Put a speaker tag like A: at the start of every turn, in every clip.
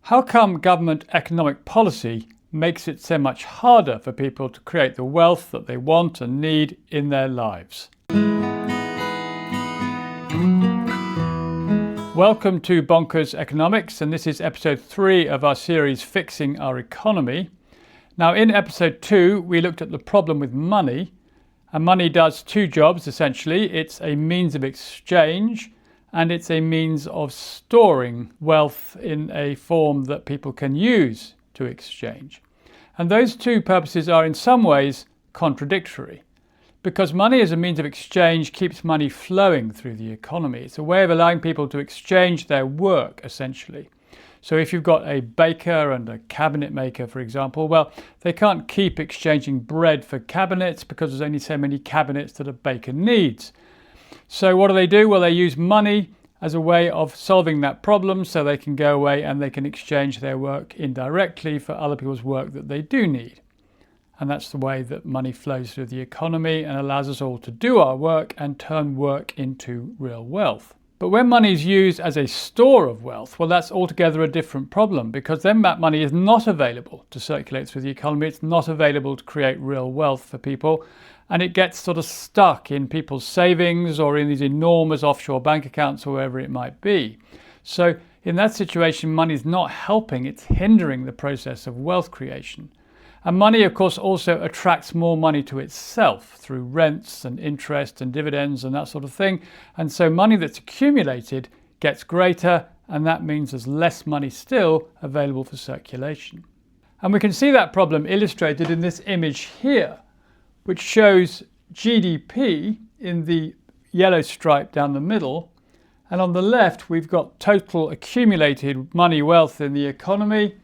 A: How come government economic policy makes it so much harder for people to create the wealth that they want and need in their lives? Welcome to Bonkers Economics, and this is episode 3 of our series Fixing Our Economy. Now, in episode 2, we looked at the problem with money, and money does two jobs essentially. It's a means of exchange, and it's a means of storing wealth in a form that people can use to exchange. And those two purposes are in some ways contradictory, because money as a means of exchange keeps money flowing through the economy. It's a way of allowing people to exchange their work, essentially. So if you've got a baker and a cabinet maker, for example, well, they can't keep exchanging bread for cabinets because there's only so many cabinets that a baker needs. So what do? Well, they use money as a way of solving that problem, so they can go away and they can exchange their work indirectly for other people's work that they do need. And that's the way that money flows through the economy and allows us all to do our work and turn work into real wealth. But when money is used as a store of wealth, well, that's altogether a different problem, because then that money is not available to circulate through the economy. It's not available to create real wealth for people. And it gets sort of stuck in people's savings or in these enormous offshore bank accounts or wherever it might be. So in that situation, money is not helping, it's hindering the process of wealth creation. And money, of course, also attracts more money to itself through rents and interest and dividends and that sort of thing. And so money that's accumulated gets greater, and that means there's less money still available for circulation. And we can see that problem illustrated in this image here, which shows GDP in the yellow stripe down the middle. And on the left, we've got total accumulated money wealth in the economy,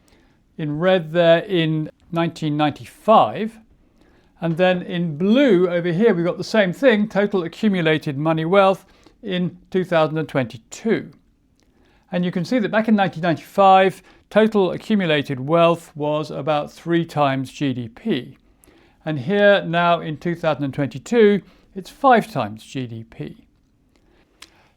A: in red there in 1995. And then in blue over here, we've got the same thing, total accumulated money wealth in 2022. And you can see that back in 1995, total accumulated wealth was about 3 times GDP. And here now in 2022, it's 5 times GDP.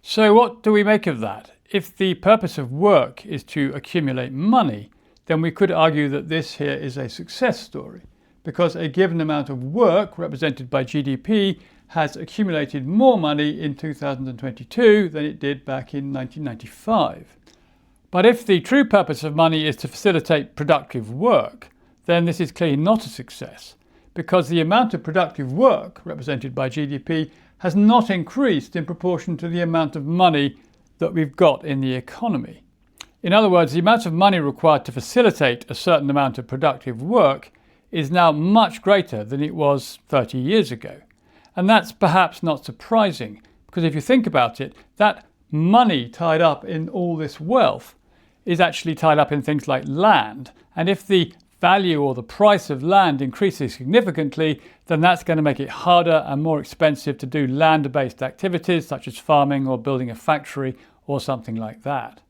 A: So what do we make of that? If the purpose of work is to accumulate money, then we could argue that this here is a success story, because a given amount of work represented by GDP has accumulated more money in 2022 than it did back in 1995. But if the true purpose of money is to facilitate productive work, then this is clearly not a success, because the amount of productive work represented by GDP has not increased in proportion to the amount of money that we've got in the economy. In other words, the amount of money required to facilitate a certain amount of productive work is now much greater than it was 30 years ago. And that's perhaps not surprising, because if you think about it, that money tied up in all this wealth is actually tied up in things like land. And if the value or the price of land increases significantly, then that's going to make it harder and more expensive to do land-based activities such as farming or building a factory or something like that.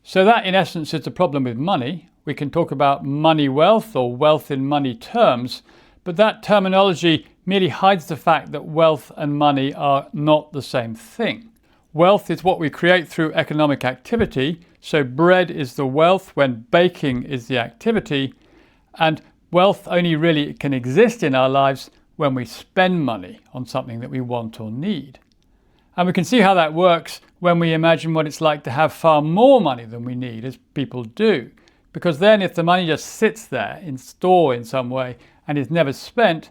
A: So that in essence is the problem with money. We can talk about money wealth or wealth in money terms, but that terminology merely hides the fact that wealth and money are not the same thing. Wealth is what we create through economic activity, so bread is the wealth when baking is the activity. And wealth only really can exist in our lives when we spend money on something that we want or need. And we can see how that works when we imagine what it's like to have far more money than we need, as people do. Because then if the money just sits there in store in some way and is never spent,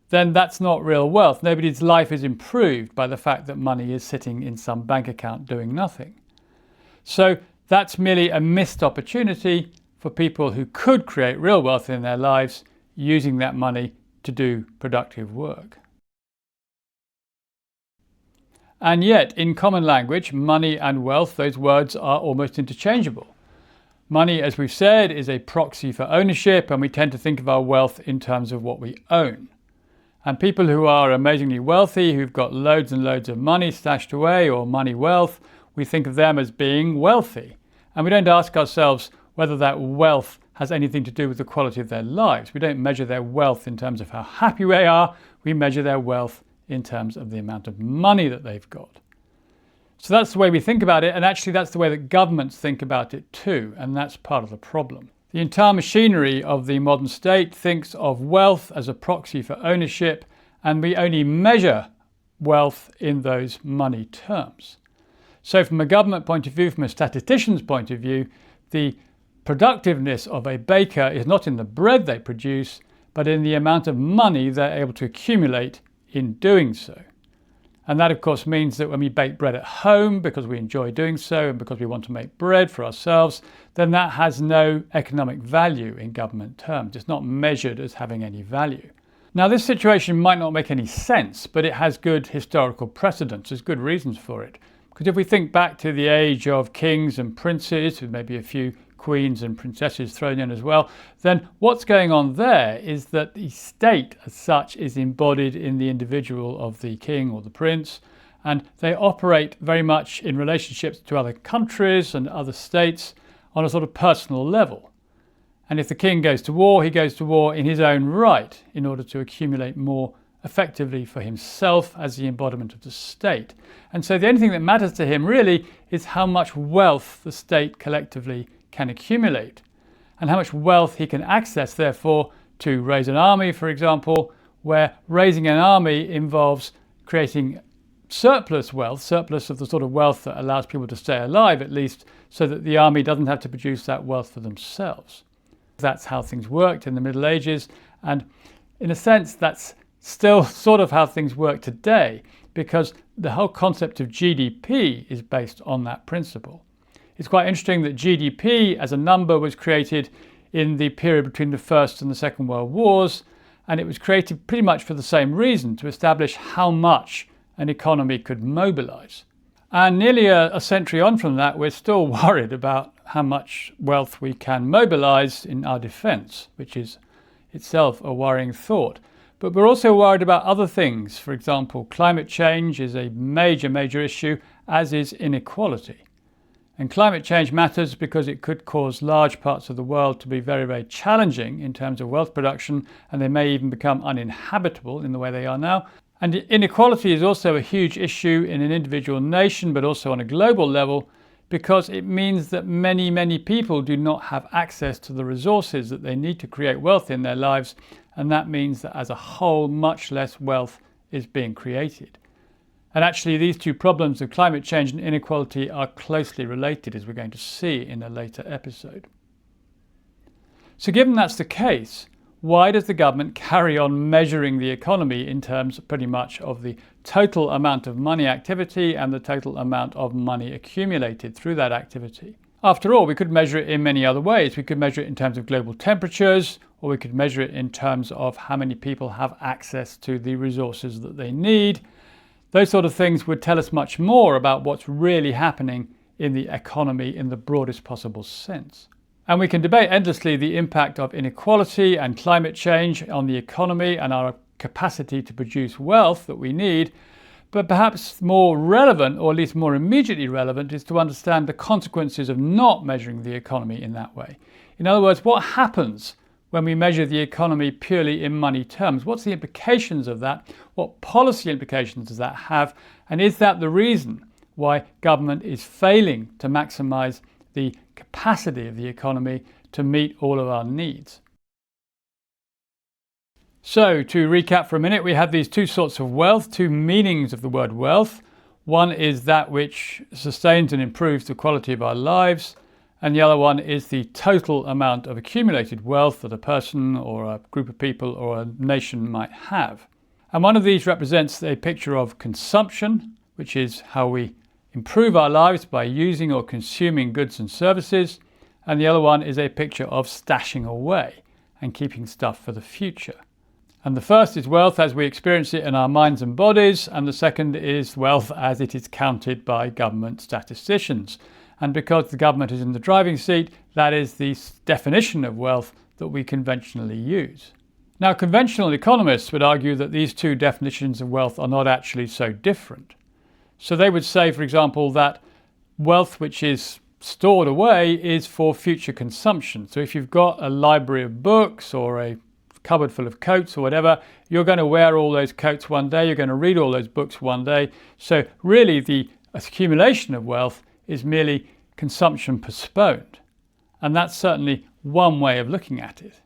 A: then that's not real wealth. Nobody's life is improved by the fact that money is sitting in some bank account doing nothing. So that's merely a missed opportunity for people who could create real wealth in their lives using that money to do productive work. And yet, in common language, money and wealth, those words are almost interchangeable. Money, as we've said, is a proxy for ownership, and we tend to think of our wealth in terms of what we own. And people who are amazingly wealthy, who've got loads and loads of money stashed away or money wealth, we think of them as being wealthy. And we don't ask ourselves whether that wealth has anything to do with the quality of their lives. We don't measure their wealth in terms of how happy they are. We measure their wealth in terms of the amount of money that they've got. So that's the way we think about it, and actually that's the way that governments think about it too, and that's part of the problem. The entire machinery of the modern state thinks of wealth as a proxy for ownership, and we only measure wealth in those money terms. So from a government point of view, from a statistician's point of view, the productiveness of a baker is not in the bread they produce, but in the amount of money they're able to accumulate in doing so. And that, of course, means that when we bake bread at home, because we enjoy doing so and because we want to make bread for ourselves, then that has no economic value in government terms. It's not measured as having any value. Now, this situation might not make any sense, but it has good historical precedents. There's good reasons for it. Because if we think back to the age of kings and princes, with maybe a few queens and princesses thrown in as well, then what's going on there is that the state as such is embodied in the individual of the king or the prince, and they operate very much in relationships to other countries and other states on a sort of personal level. And if the king goes to war, he goes to war in his own right in order to accumulate more effectively for himself as the embodiment of the state. And so the only thing that matters to him really is how much wealth the state collectively can accumulate, and how much wealth he can access, therefore, to raise an army, for example, where raising an army involves creating surplus wealth, surplus of the sort of wealth that allows people to stay alive, at least, so that the army doesn't have to produce that wealth for themselves. That's how things worked in the Middle Ages, and in a sense, that's still sort of how things work today, because the whole concept of GDP is based on that principle. It's quite interesting that GDP as a number was created in the period between the First and the Second World Wars, and it was created pretty much for the same reason, to establish how much an economy could mobilize. And nearly a century on from that, we're still worried about how much wealth we can mobilize in our defense, which is itself a worrying thought. But we're also worried about other things. For example, climate change is a major issue, as is inequality. And climate change matters because it could cause large parts of the world to be very challenging in terms of wealth production, and they may even become uninhabitable in the way they are now. And inequality is also a huge issue in an individual nation, but also on a global level, because it means that many people do not have access to the resources that they need to create wealth in their lives, and that means that as a whole, much less wealth is being created. And actually, these two problems of climate change and inequality are closely related, as we're going to see in a later episode. So given that's the case, why does the government carry on measuring the economy in terms pretty much of the total amount of money activity and the total amount of money accumulated through that activity? After all, we could measure it in many other ways. We could measure it in terms of global temperatures, or we could measure it in terms of how many people have access to the resources that they need. Those sort of things would tell us much more about what's really happening in the economy in the broadest possible sense. And we can debate endlessly the impact of inequality and climate change on the economy and our capacity to produce wealth that we need. But perhaps more relevant, or at least more immediately relevant, is to understand the consequences of not measuring the economy in that way. In other words, what happens when we measure the economy purely in money terms? What's the implications of that? What policy implications does that have? And is that the reason why government is failing to maximize the capacity of the economy to meet all of our needs? So, to recap for a minute, we have these two sorts of wealth, two meanings of the word wealth. One is that which sustains and improves the quality of our lives, and the other one is the total amount of accumulated wealth that a person or a group of people or a nation might have. And one of these represents a picture of consumption, which is how we improve our lives by using or consuming goods and services, and the other one is a picture of stashing away and keeping stuff for the future. And the first is wealth as we experience it in our minds and bodies, and the second is wealth as it is counted by government statisticians. And because the government is in the driving seat, that is the definition of wealth that we conventionally use. Now, conventional economists would argue that these two definitions of wealth are not actually so different. So they would say, for example, that wealth which is stored away is for future consumption. So if you've got a library of books or a cupboard full of coats or whatever, you're going to wear all those coats one day, you're going to read all those books one day. So really the accumulation of wealth is merely consumption postponed. And that's certainly one way of looking at it.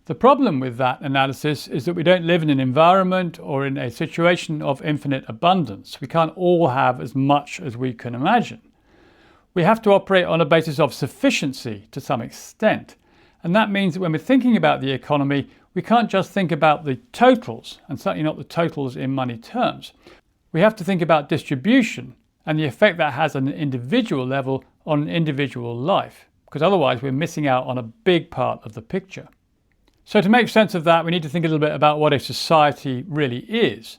A: The problem with that analysis is that we don't live in an environment or in a situation of infinite abundance. We can't all have as much as we can imagine. We have to operate on a basis of sufficiency to some extent. And that means that when we're thinking about the economy, we can't just think about the totals, and certainly not the totals in money terms. We have to think about distribution and the effect that has on an individual level on an individual life, because otherwise we're missing out on a big part of the picture. So to make sense of that, we need to think a little bit about what a society really is.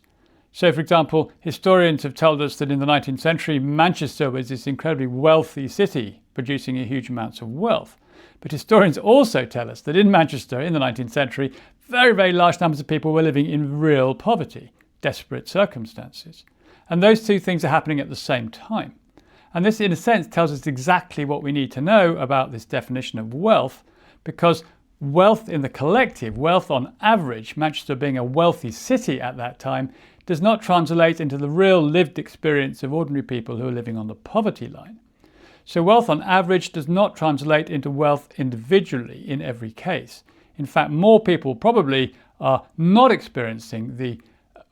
A: So, for example, historians have told us that in the 19th century, Manchester was this incredibly wealthy city, producing a huge amounts of wealth. But historians also tell us that in Manchester, in the 19th century, very, very large numbers of people were living in real poverty, desperate circumstances. And those two things are happening at the same time. And this, in a sense, tells us exactly what we need to know about this definition of wealth, because wealth in the collective, wealth on average, Manchester being a wealthy city at that time, does not translate into the real lived experience of ordinary people who are living on the poverty line. So wealth on average does not translate into wealth individually in every case. In fact, more people probably are not experiencing the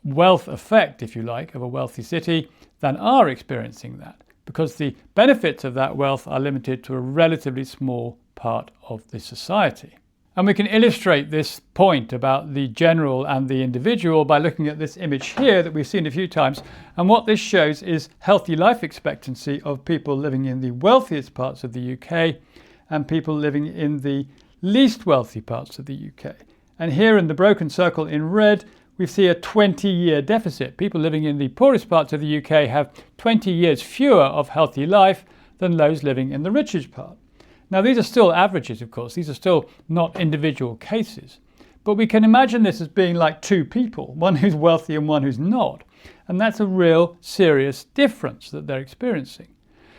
A: wealth effect, if you like, of a wealthy city than are experiencing that, because the benefits of that wealth are limited to a relatively small part of the society. And we can illustrate this point about the general and the individual by looking at this image here that we've seen a few times. And what this shows is healthy life expectancy of people living in the wealthiest parts of the UK and people living in the least wealthy parts of the UK. And here in the broken circle in red, we see a 20-year deficit. People living in the poorest parts of the UK have 20 years fewer of healthy life than those living in the richest part. Now, these are still averages, of course. These are still not individual cases. But we can imagine this as being like two people, one who's wealthy and one who's not. And that's a real serious difference that they're experiencing.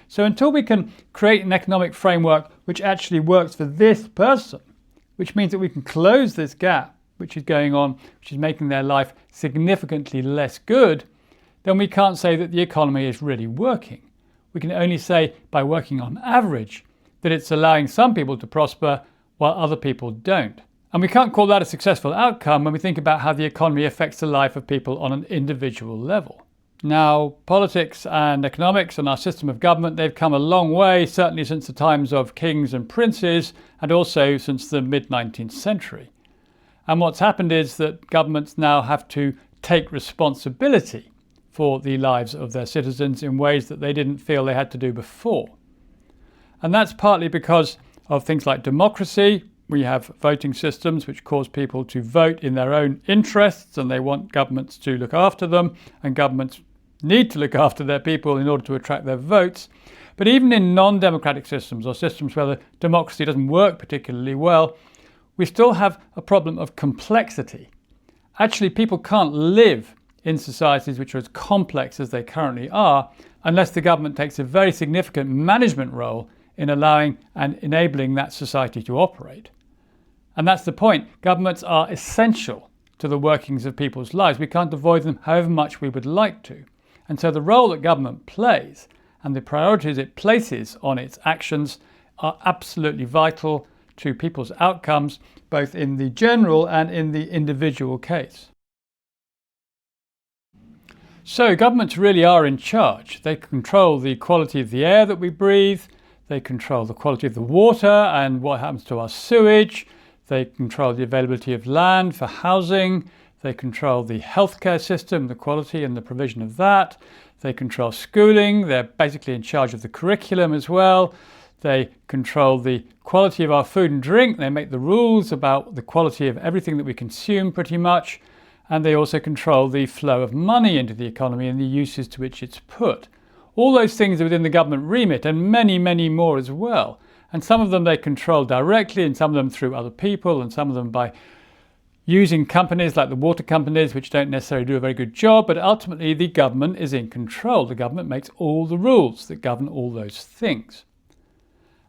A: So until we can create an economic framework which actually works for this person, which means that we can close this gap which is going on, which is making their life significantly less good, then we can't say that the economy is really working. We can only say by working on average that it's allowing some people to prosper while other people don't. And we can't call that a successful outcome when we think about how the economy affects the life of people on an individual level. Now, politics and economics and our system of government, they've come a long way, certainly since the times of kings and princes, and also since the mid-19th century. And what's happened is that governments now have to take responsibility for the lives of their citizens in ways that they didn't feel they had to do before. And that's partly because of things like democracy. We have voting systems which cause people to vote in their own interests, and they want governments to look after them, and governments need to look after their people in order to attract their votes. But even in non-democratic systems, or systems where the democracy doesn't work particularly well, we still have a problem of complexity. Actually, people can't live in societies which are as complex as they currently are unless the government takes a very significant management role in allowing and enabling that society to operate. And that's the point. Governments are essential to the workings of people's lives. We can't avoid them however much we would like to. And so the role that government plays and the priorities it places on its actions are absolutely vital to people's outcomes, both in the general and in the individual case. So governments really are in charge. They control the quality of the air that we breathe. They control the quality of the water and what happens to our sewage. They control the availability of land for housing. They control the healthcare system, the quality and the provision of that. They control schooling. They're basically in charge of the curriculum as well. They control the quality of our food and drink. They make the rules about the quality of everything that we consume pretty much. And they also control the flow of money into the economy and the uses to which it's put. All those things are within the government remit, and many, many more as well. And some of them they control directly, and some of them through other people, and some of them by using companies like the water companies, which don't necessarily do a very good job, but ultimately the government is in control. The government makes all the rules that govern all those things.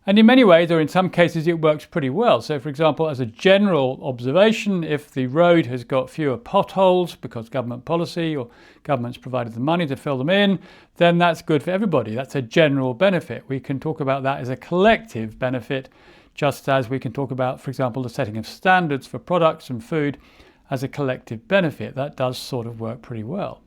A: And in many ways, or in some cases, it works pretty well. So for example, as a general observation, if the road has got fewer potholes because government policy or government's provided the money to fill them in, then that's good for everybody. That's a general benefit. We can talk about that as a collective benefit, just as we can talk about, for example, the setting of standards for products and food as a collective benefit. That does sort of work pretty well.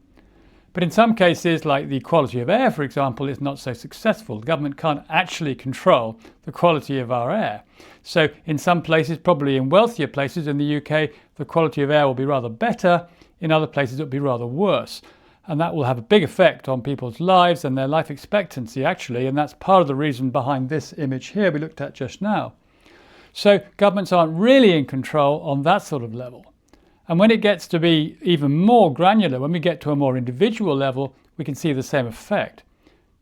A: But in some cases, like the quality of air, for example, is not so successful. The government can't actually control the quality of our air. So in some places, probably in wealthier places in the UK, the quality of air will be rather better. In other places, it will be rather worse. And that will have a big effect on people's lives and their life expectancy, actually. And that's part of the reason behind this image here we looked at just now. So governments aren't really in control on that sort of level. And when it gets to be even more granular, when we get to a more individual level, we can see the same effect.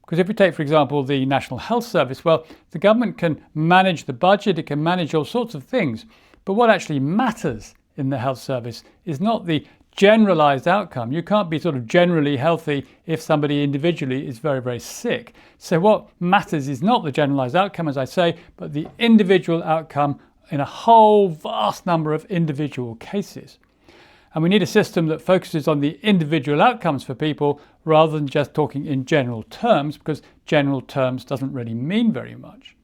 A: Because if we take, for example, the National Health Service, well, the government can manage the budget, it can manage all sorts of things. But what actually matters in the health service is not the generalized outcome. You can't be sort of generally healthy if somebody individually is very, very sick. So what matters is not the generalized outcome, as I say, but the individual outcome in a whole vast number of individual cases. And we need a system that focuses on the individual outcomes for people rather than just talking in general terms, because general terms doesn't really mean very much.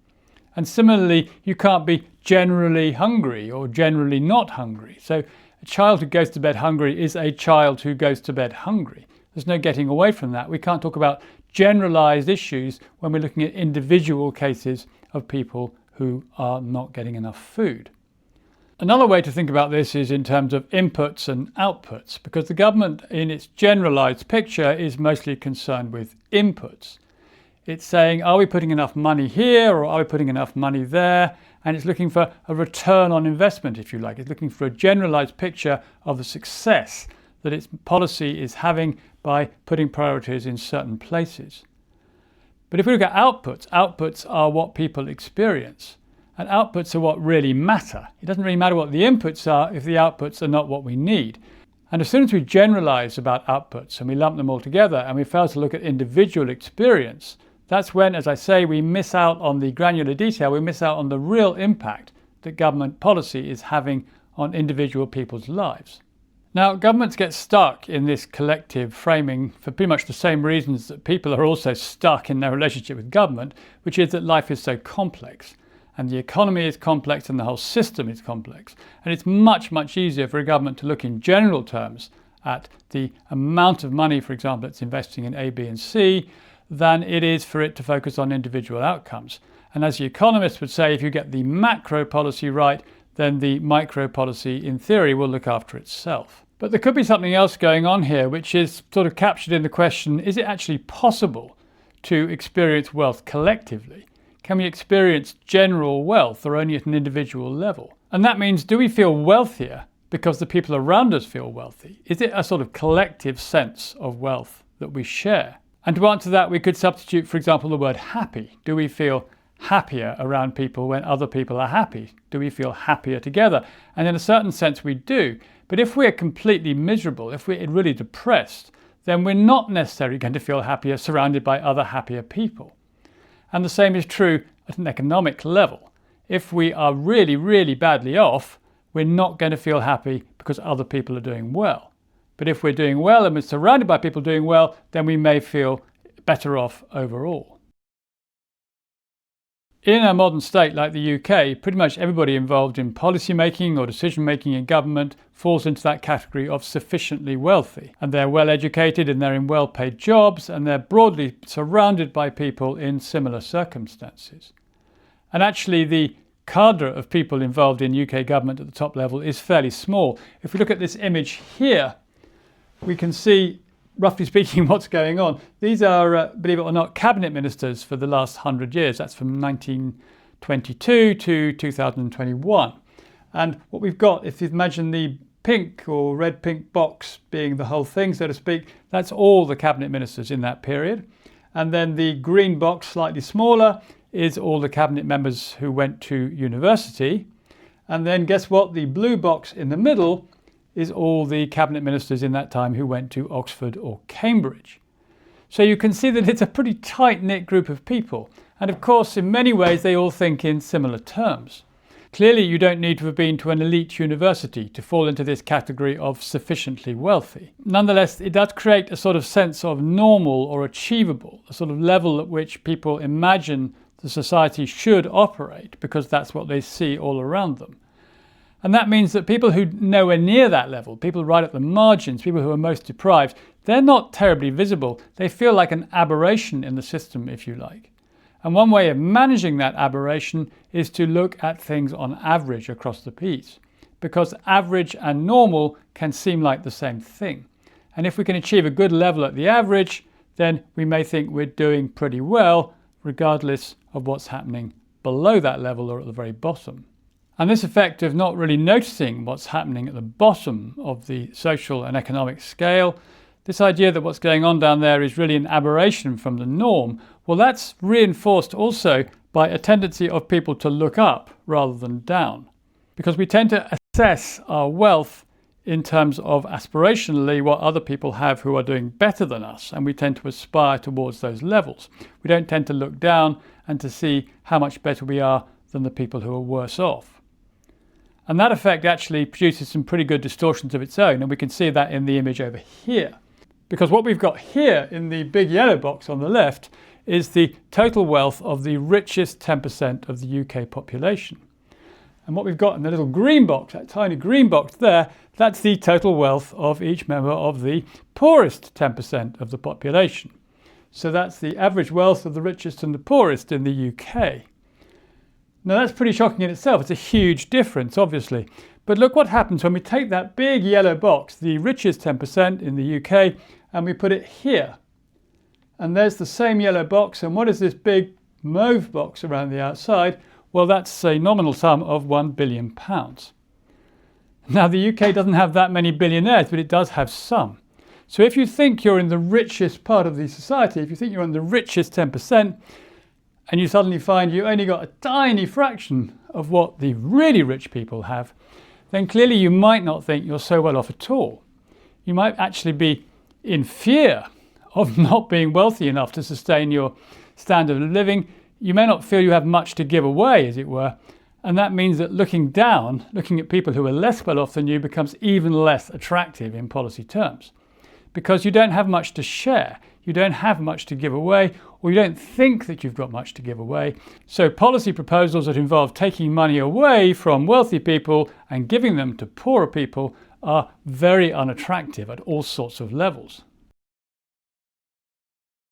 A: And similarly, you can't be generally hungry or generally not hungry. So a child who goes to bed hungry is a child who goes to bed hungry. There's no getting away from that. We can't talk about generalized issues when we're looking at individual cases of people who are not getting enough food. Another way to think about this is in terms of inputs and outputs, because the government in its generalized picture is mostly concerned with inputs. It's saying, are we putting enough money here or are we putting enough money there? And it's looking for a return on investment, if you like. It's looking for a generalized picture of the success that its policy is having by putting priorities in certain places. But if we look at outputs, outputs are what people experience. And outputs are what really matter. It doesn't really matter what the inputs are if the outputs are not what we need. And as soon as we generalize about outputs and we lump them all together and we fail to look at individual experience, that's when, as I say, we miss out on the granular detail, we miss out on the real impact that government policy is having on individual people's lives. Now, governments get stuck in this collective framing for pretty much the same reasons that people are also stuck in their relationship with government, which is that life is so complex. And the economy is complex and the whole system is complex. And it's much, much easier for a government to look in general terms at the amount of money, for example, it's investing in A, B, and C, than it is for it to focus on individual outcomes. And as the economists would say, if you get the macro policy right, then the micro policy, in theory, will look after itself. But there could be something else going on here, which is sort of captured in the question, is it actually possible to experience wealth collectively? Can we experience general wealth or only at an individual level? And that means, do we feel wealthier because the people around us feel wealthy? Is it a sort of collective sense of wealth that we share? And to answer that, we could substitute, for example, the word happy. Do we feel happier around people when other people are happy? Do we feel happier together? And in a certain sense, we do. But if we're completely miserable, if we're really depressed, then we're not necessarily going to feel happier surrounded by other happier people. And the same is true at an economic level. If we are really, really badly off, we're not going to feel happy because other people are doing well. But if we're doing well and we're surrounded by people doing well, then we may feel better off overall. In a modern state like the UK, pretty much everybody involved in policy making or decision making in government falls into that category of sufficiently wealthy. And they're well educated and they're in well paid jobs and they're broadly surrounded by people in similar circumstances. And actually the cadre of people involved in UK government at the top level is fairly small. If we look at this image here, we can see, roughly speaking, what's going on. These are, believe it or not, cabinet ministers for the last 100 years. That's from 1922 to 2021. And what we've got, if you imagine the pink or red-pink box being the whole thing, so to speak, that's all the cabinet ministers in that period. And then the green box, slightly smaller, is all the cabinet members who went to university. And then guess what? The blue box in the middle is all the cabinet ministers in that time who went to Oxford or Cambridge. So you can see that it's a pretty tight-knit group of people. And of course, in many ways, they all think in similar terms. Clearly, you don't need to have been to an elite university to fall into this category of sufficiently wealthy. Nonetheless, it does create a sort of sense of normal or achievable, a sort of level at which people imagine the society should operate because that's what they see all around them. And that means that people who are nowhere near that level, people right at the margins, people who are most deprived, they're not terribly visible. They feel like an aberration in the system, if you like. And one way of managing that aberration is to look at things on average across the piece, because average and normal can seem like the same thing. And if we can achieve a good level at the average, then we may think we're doing pretty well, regardless of what's happening below that level or at the very bottom. And this effect of not really noticing what's happening at the bottom of the social and economic scale, this idea that what's going on down there is really an aberration from the norm, well, that's reinforced also by a tendency of people to look up rather than down. Because we tend to assess our wealth in terms of aspirationally what other people have who are doing better than us, and we tend to aspire towards those levels. We don't tend to look down and to see how much better we are than the people who are worse off. And that effect actually produces some pretty good distortions of its own, and we can see that in the image over here. Because what we've got here in the big yellow box on the left is the total wealth of the richest 10% of the UK population. And what we've got in the little green box, that tiny green box there, that's the total wealth of each member of the poorest 10% of the population. So that's the average wealth of the richest and the poorest in the UK. Now that's pretty shocking in itself. It's a huge difference, obviously. But look what happens when we take that big yellow box, the richest 10% in the UK, and we put it here. And there's the same yellow box. And what is this big mauve box around the outside? Well, that's a nominal sum of £1 billion. Now, the UK doesn't have that many billionaires, but it does have some. So if you think you're in the richest part of the society, if you think you're in the richest 10%, and you suddenly find you only got a tiny fraction of what the really rich people have, then clearly you might not think you're so well off at all. You might actually be in fear of not being wealthy enough to sustain your standard of living. You may not feel you have much to give away, as it were, and that means that looking down, looking at people who are less well off than you, becomes even less attractive in policy terms, because you don't have much to share, you don't have much to give away, or you don't think that you've got much to give away. So policy proposals that involve taking money away from wealthy people and giving them to poorer people are very unattractive at all sorts of levels.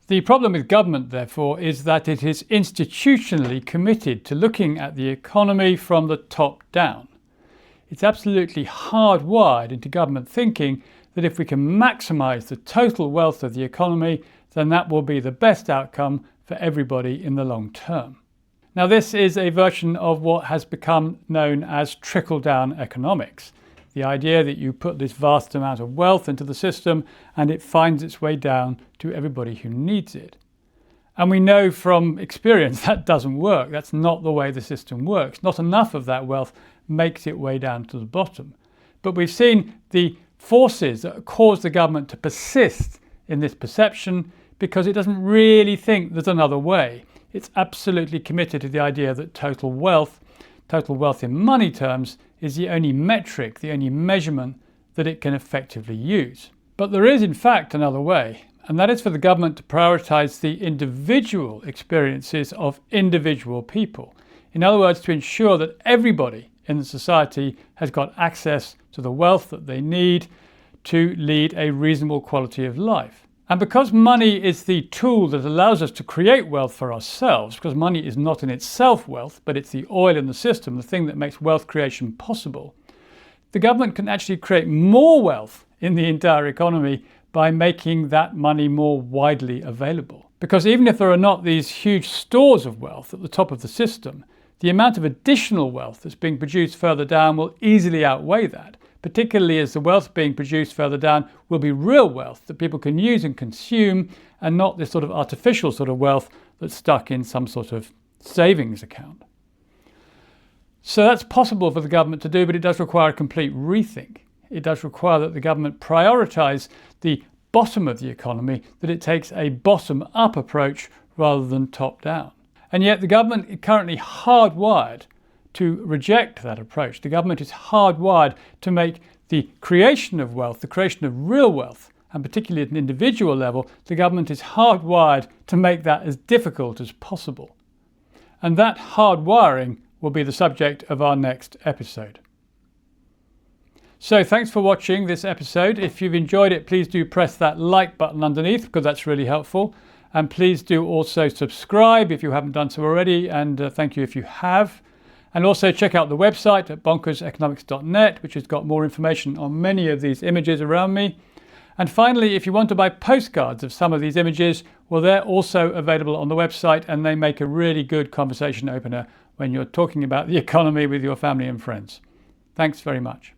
A: The problem with government, therefore, is that it is institutionally committed to looking at the economy from the top down. It's absolutely hardwired into government thinking that if we can maximise the total wealth of the economy, then that will be the best outcome for everybody in the long term. Now, this is a version of what has become known as trickle-down economics. The idea that you put this vast amount of wealth into the system and it finds its way down to everybody who needs it. And we know from experience that doesn't work. That's not the way the system works. Not enough of that wealth makes its way down to the bottom. But we've seen the forces that cause the government to persist in this perception because it doesn't really think there's another way. It's absolutely committed to the idea that total wealth in money terms, is the only metric, the only measurement that it can effectively use. But there is in fact another way, and that is for the government to prioritise the individual experiences of individual people. In other words, to ensure that everybody in the society has got access to the wealth that they need to lead a reasonable quality of life. And because money is the tool that allows us to create wealth for ourselves, because money is not in itself wealth, but it's the oil in the system, the thing that makes wealth creation possible, the government can actually create more wealth in the entire economy by making that money more widely available. Because even if there are not these huge stores of wealth at the top of the system, the amount of additional wealth that's being produced further down will easily outweigh that, particularly as the wealth being produced further down will be real wealth that people can use and consume, and not this sort of artificial sort of wealth that's stuck in some sort of savings account. So that's possible for the government to do, but it does require a complete rethink. It does require that the government prioritise the bottom of the economy, that it takes a bottom-up approach rather than top-down. And yet the government is currently hardwired to reject that approach. The government is hardwired to make the creation of wealth, the creation of real wealth, and particularly at an individual level, the government is hardwired to make that as difficult as possible. And that hardwiring will be the subject of our next episode. So thanks for watching this episode. If you've enjoyed it, please do press that like button underneath because that's really helpful. And please do also subscribe if you haven't done so already, and thank you if you have. And also check out the website at bonkerseconomics.net, which has got more information on many of these images around me. And finally, if you want to buy postcards of some of these images, well, they're also available on the website, and they make a really good conversation opener when you're talking about the economy with your family and friends. Thanks very much.